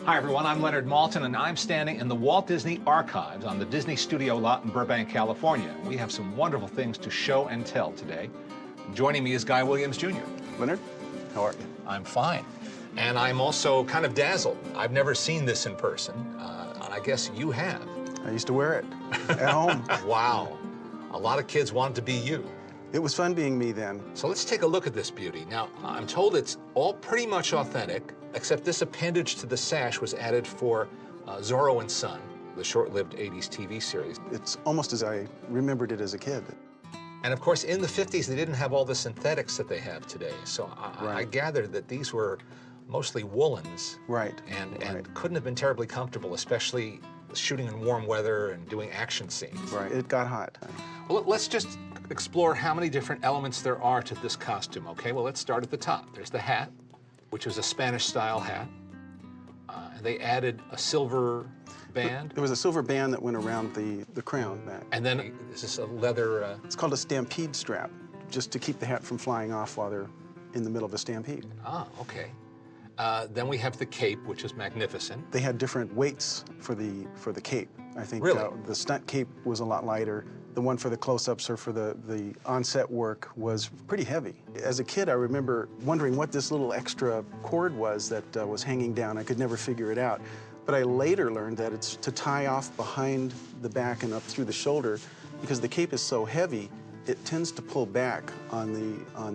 Hi everyone, I'm Leonard Maltin and I'm standing in the Walt Disney Archives on the Disney Studio lot in Burbank, California. We have some wonderful things to show and tell today. Joining me is Guy Williams Jr. Leonard, how are you? I'm fine. And I'm also kind of dazzled. I've never seen this in person, and I guess you have. I used to wear it at home. Wow. A lot of kids wanted to be you. It was fun being me then. So let's take a look at this beauty. Now, I'm told it's all pretty much authentic, except this appendage to the sash was added for Zorro and Son, the short-lived 80s TV series. It's almost as I remembered it as a kid. And of course, in the 50s, they didn't have all the synthetics that they have today. So I Right. gathered that these were mostly woolens. Right. And couldn't have been terribly comfortable, especially shooting in warm weather and doing action scenes. Right, it got hot. Well, let's just explore how many different elements there are to this costume, okay? Well, let's start at the top. There's the hat, which was a Spanish-style hat. And they added a silver band. There was a silver band that went around the crown back. And then is this a leather... It's called a stampede strap, just to keep the hat from flying off while they're in the middle of a stampede. Ah, okay. Then we have the cape, which is magnificent. They had different weights for the cape. I think Really? The stunt cape was a lot lighter. The one for the close-ups or for the on-set work was pretty heavy. As a kid, I remember wondering what this little extra cord was that was hanging down. I could never figure it out. But I later learned that it's to tie off behind the back and up through the shoulder, because the cape is so heavy, it tends to pull back on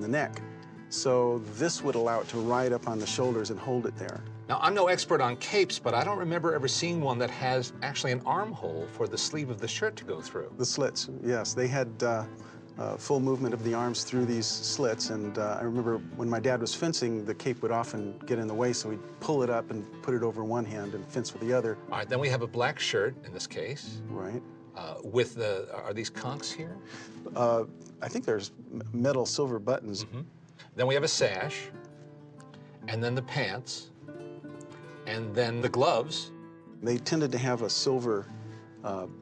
the neck. So this would allow it to ride up on the shoulders and hold it there. Now, I'm no expert on capes, but I don't remember ever seeing one that has actually an armhole for the sleeve of the shirt to go through. The slits, yes. They had full movement of the arms through these slits, and I remember when my dad was fencing, the cape would often get in the way, so he'd pull it up and put it over one hand and fence with the other. All right, then we have a black shirt in this case. Right. With the, are these conchs here? I think there's metal silver buttons. Mm-hmm. Then we have a sash, and then the pants, and then the gloves. They tended to have a silver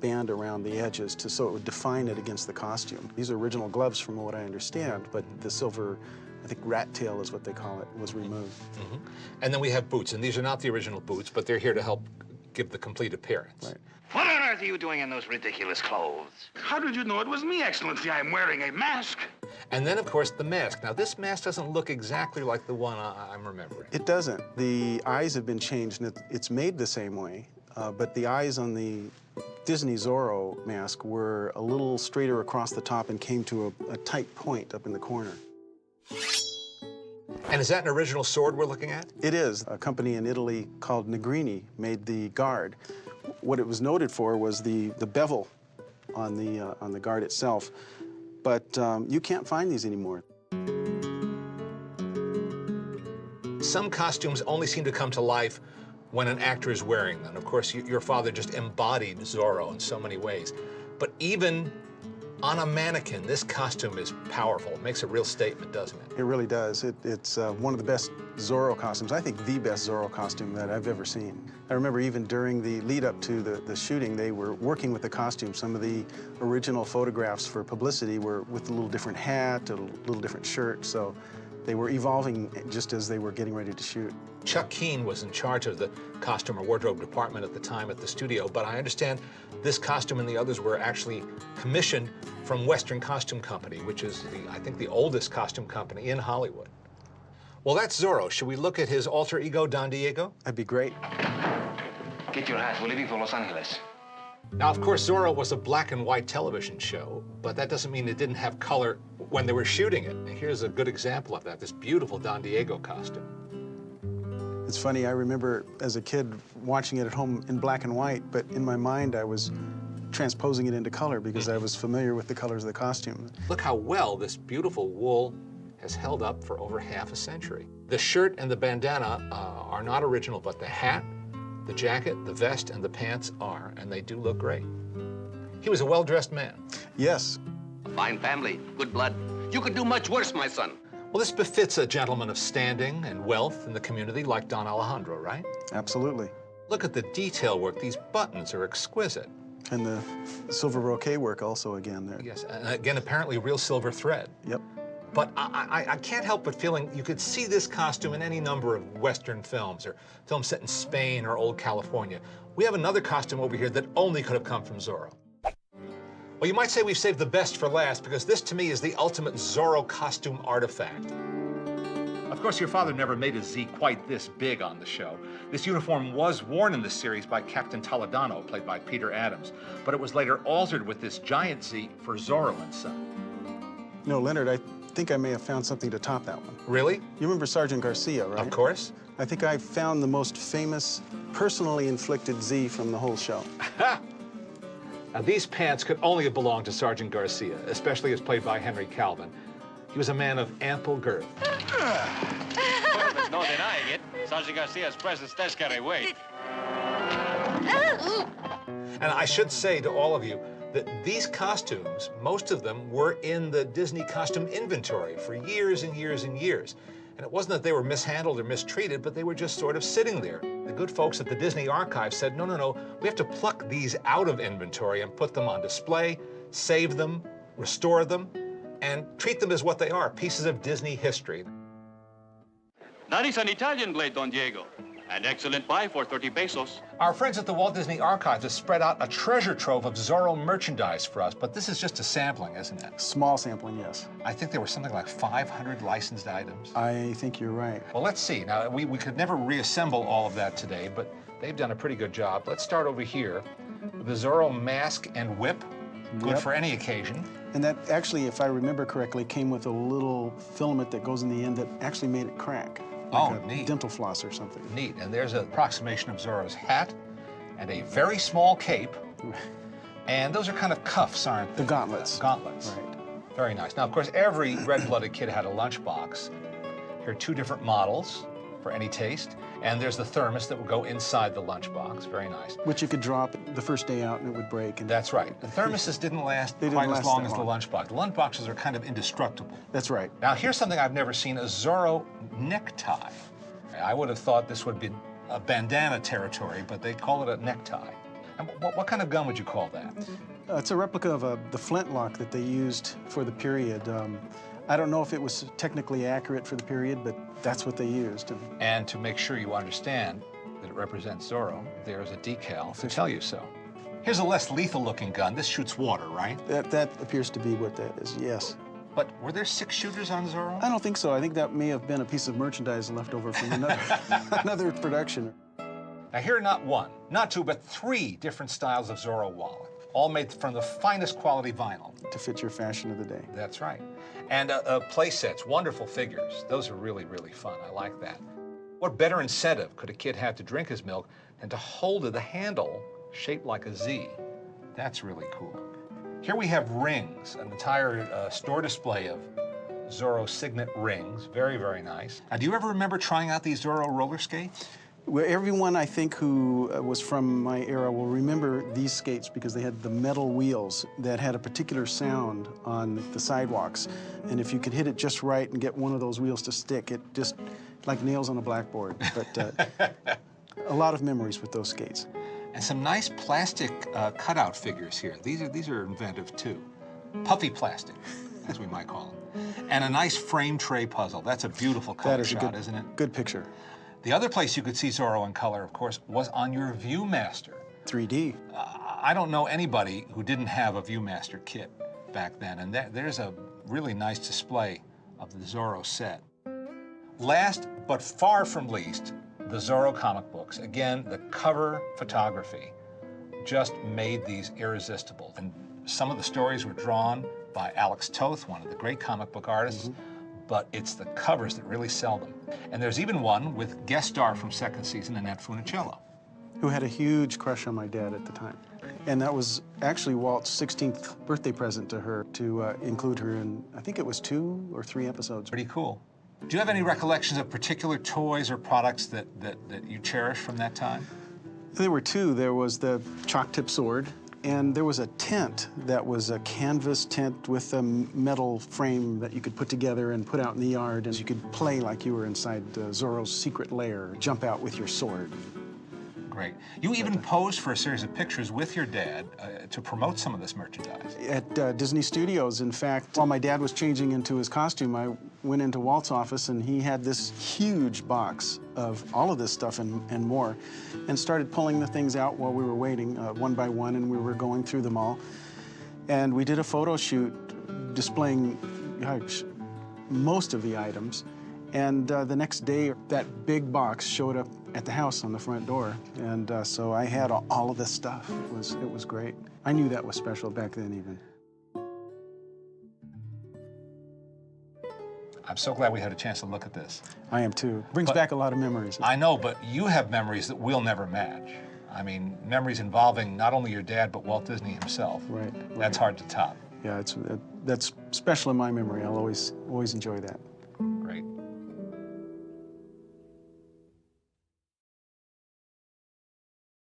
band around the edges so it would define it against the costume. These are original gloves from what I understand, but the silver, I think rat tail is what they call it, was removed. Mm-hmm. And then we have boots, and these are not the original boots, but they're here to help give the complete appearance. Right. What on earth are you doing in those ridiculous clothes? How did you know it was me, Excellency? I'm wearing a mask. And then, of course, the mask. Now, this mask doesn't look exactly like the one I'm remembering. It doesn't. The eyes have been changed, and it's made the same way, but the eyes on the Disney Zorro mask were a little straighter across the top and came to a tight point up in the corner. And is that an original sword we're looking at? It is. A company in Italy called Negrini made the guard. What it was noted for was the bevel on the guard itself, but you can't find these anymore. Some costumes only seem to come to life when an actor is wearing them. Of course, your father just embodied Zorro in so many ways. But even on a mannequin, this costume is powerful. It makes a real statement, doesn't it? It really does. It's one of the best Zorro costumes. I think the best Zorro costume that I've ever seen. I remember even during the lead up to the shooting, they were working with the costume. Some of the original photographs for publicity were with a little different hat, a little different shirt. So they were evolving just as they were getting ready to shoot. Chuck Keane was in charge of the costume or wardrobe department at the time at the studio, but I understand this costume and the others were actually commissioned from Western Costume Company, which is, I think, the oldest costume company in Hollywood. Well, that's Zorro. Should we look at his alter ego, Don Diego? That'd be great. Get your hat. We're leaving for Los Angeles. Now, of course, Zorro was a black and white television show, but that doesn't mean it didn't have color when they were shooting it. And here's a good example of that, this beautiful Don Diego costume. It's funny, I remember as a kid watching it at home in black and white, but in my mind I was transposing it into color because I was familiar with the colors of the costume. Look how well this beautiful wool has held up for over half a century. The shirt and the bandana are not original, but the hat, the jacket, the vest, and the pants are, and they do look great. He was a well-dressed man. Yes. A fine family, good blood. You could do much worse, my son. Well, this befits a gentleman of standing and wealth in the community like Don Alejandro, right? Absolutely. Look at the detail work. These buttons are exquisite. And the silver brocade work also again there. Yes, and again, apparently real silver thread. Yep. But I can't help but feeling you could see this costume in any number of Western films or films set in Spain or old California. We have another costume over here that only could have come from Zorro. Well, you might say we've saved the best for last because this, to me, is the ultimate Zorro costume artifact. Of course, your father never made a Z quite this big on the show. This uniform was worn in the series by Captain Toledano, played by Peter Adams, but it was later altered with this giant Z for Zorro and Son. You know, Leonard, I think I may have found something to top that one. Really? You remember Sergeant Garcia, right? Of course. I think I found the most famous, personally inflicted Z from the whole show. Now, these pants could only have belonged to Sergeant Garcia, especially as played by Henry Calvin. He was a man of ample girth. There's no denying it. Sergeant Garcia's presence does carry weight. And I should say to all of you that these costumes, most of them were in the Disney costume inventory for years and years and years. And it wasn't that they were mishandled or mistreated, but they were just sort of sitting there. The good folks at the Disney Archives said, no, we have to pluck these out of inventory and put them on display, save them, restore them, and treat them as what they are, pieces of Disney history. That is an Italian blade, Don Diego. An excellent buy for 30 pesos. Our friends at the Walt Disney Archives have spread out a treasure trove of Zorro merchandise for us, but this is just a sampling, isn't it? Small sampling, yes. I think there were something like 500 licensed items. I think you're right. Well, let's see. Now, we could never reassemble all of that today, but they've done a pretty good job. Let's start over here. The Zorro mask and whip, good Yep. for any occasion. And that actually, if I remember correctly, came with a little filament that goes in the end that actually made it crack. Oh, Like a neat. dental floss or something. Neat. And there's an approximation of Zorro's hat and a very small cape. And those are kind of cuffs, aren't they? The gauntlets. Gauntlets. Right. Very nice. Now, of course, every red-blooded kid had a lunchbox. Here are two different models for any taste. And there's the thermos that would go inside the lunchbox. Very nice. Which you could drop the first day out and it would break. And That's right. The thermoses didn't last They didn't quite as last long that as the long. lunchbox. The lunchboxes are kind of indestructible. That's right. Now, here's something I've never seen, a Zorro necktie. I would have thought this would be a bandana territory, but they call it a necktie. And what kind of gun would you call that? It's a replica of the flintlock that they used for the period. I don't know if it was technically accurate for the period, but that's what they used. And to make sure you understand that it represents Zorro, there's a decal to tell you so. Here's a less lethal-looking gun. This shoots water, right? That appears to be what that is, yes. But were there 6 shooters on Zorro? I don't think so. I think that may have been a piece of merchandise left over from another, another production. Now, here are not 1, not 2, but 3 different styles of Zorro wallet, all made from the finest quality vinyl. To fit your fashion of the day. That's right. And play sets, wonderful figures. Those are really, really fun. I like that. What better incentive could a kid have to drink his milk than to hold the handle shaped like a Z? That's really cool. Here we have rings, an entire store display of Zorro signet rings. Very, very nice. Now, do you ever remember trying out these Zorro roller skates? Well, everyone, I think, who was from my era will remember these skates because they had the metal wheels that had a particular sound on the sidewalks. And if you could hit it just right and get one of those wheels to stick, it just like nails on a blackboard. But a lot of memories with those skates. And some nice plastic cutout figures here. These are inventive, too. Puffy plastic, as we might call them. And a nice frame tray puzzle. That's a beautiful color That is shot, a good, isn't it? good picture. The other place you could see Zorro in color, of course, was on your Viewmaster. 3D. I don't know anybody who didn't have a Viewmaster kit back then, and there's a really nice display of the Zorro set. Last, but far from least, the Zorro comic books. Again, the cover photography just made these irresistible. And some of the stories were drawn by Alex Toth, one of the great comic book artists, but it's the covers that really sell them. And there's even one with guest star from second season, Annette Funicello. Who had a huge crush on my dad at the time. And that was actually Walt's 16th birthday present to her, to include her in, I think it was 2 or 3 episodes. Pretty cool. Do you have any recollections of particular toys or products that you cherish from that time? There were 2. There was the chalk tip sword, and there was a tent that was a canvas tent with a metal frame that you could put together and put out in the yard, and you could play like you were inside Zorro's secret lair, jump out with your sword. great. You even posed for a series of pictures with your dad to promote some of this merchandise. At Disney Studios, in fact, while my dad was changing into his costume, I went into Walt's office and he had this huge box of all of this stuff and more, and started pulling the things out while we were waiting, one by one, and we were going through them all. And we did a photo shoot displaying most of the items. And the next day, that big box showed up at the house on the front door. And so I had all of this stuff. It was great. I knew that was special back then even. I'm so glad we had a chance to look at this. I am too. Brings back a lot of memories. I know, but you have memories that we'll never match. I mean, memories involving not only your dad, but Walt Disney himself. Right. That's hard to top. Yeah, that's special in my memory. I'll always enjoy that.